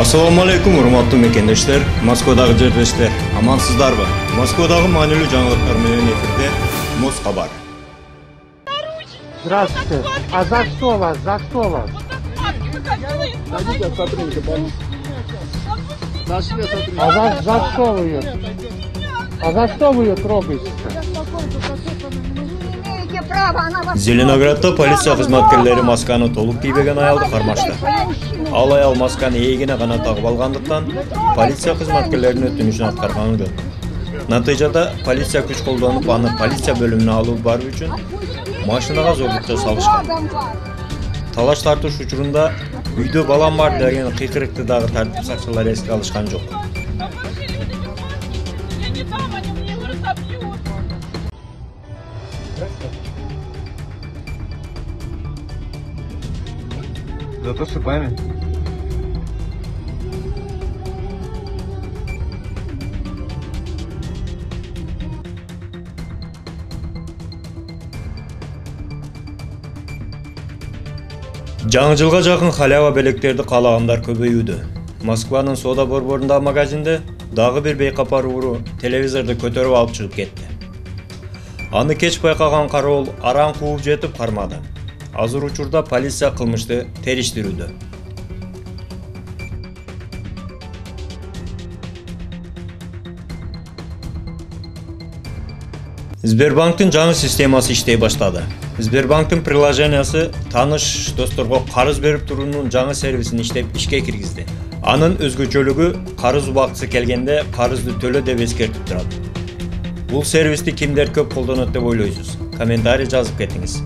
Assalamu alaikum, урматтуу мекендештер, Москвадагы жердештер, амансыздарбы? Москвадагы маанилүү жаңылыктар менен эфирде Моз Хабар. Здравствуйте. А за что вас? За что вас? За что вы ее? А за что вы ее трогаете? Зеленоградда полиция кызматкерлери масканы толук кийбеген аялды кармашты. Ал аял масканы эгине гана тагып алгандыктан полиция кызматкерлеринин өтүнүшүн аткарганы жок. Натыйжада полиция күч колдонуп аны полиция бөлүмүнө алып баруу үчүн машинага зордукча салышкан. Талаш тартыш учурунда үйдө балам бар деген кыйкырыкты дагы тартип сакчылар эске алышкан жок. Зато с шипами. Жаңы жылга жакын халява белектерди каалагандар көбөйүүдө. Москванын соода борборундагы магазинде дагы бир бейкапар ууру телевизорду көтөрүп алып чыгып кетти. Аны кеч байкаган кароол араң кууп жетип кармады. Азыр учурда полиция кылмышты териштирүүдө. Сбербанктын жаңы системасы иштей баштады. Сбербанктын приложениясы тааныш досторго карыз берип туруунун жаңы сервисин иштеп ишке киргизди. Анын өзгөчөлүгү карыз убактысы келгенде карызды төлө деп эскертип турат. Бул сервисти кимдер көп колдонот деп ойлойсуз? Комментарий жазып кетиңиз.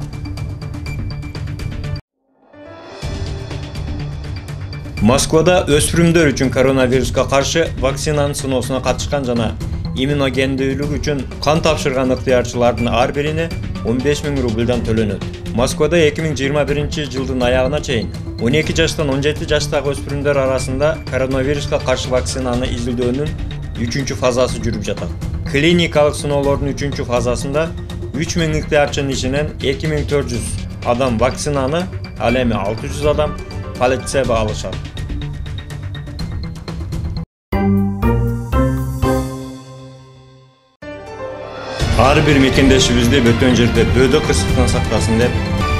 Москвада өспүрүмдөр үчүн коронавируска каршы вакцинанын сыноосуна катышкан жана иммуногендүүлүк үчүн кан тапшырган ыктыярчылардын ар бирине 15 000 рубльдан төлөнөт. Москвада 2021 жылдын аягына чейин 12 жаштан 17 жаштагы өспүрүмдөр арасында коронавируска каршы вакцинаны изилдөөнүн 3-чү фазасы жүрүп жатат. Клиникалык сыноолордун 3-чү фазасында 3000 ыктыярчынын ичинен 2400 адам вакцинаны, ал эми 600 адам плацебо алышат. Ар бир мекендешибизди бөтөн жерде бөөдө кырсыктан сактасын деп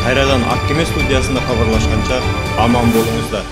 кайрадан Ак Кеме студиясында кабарлашканча аман болуңуздар.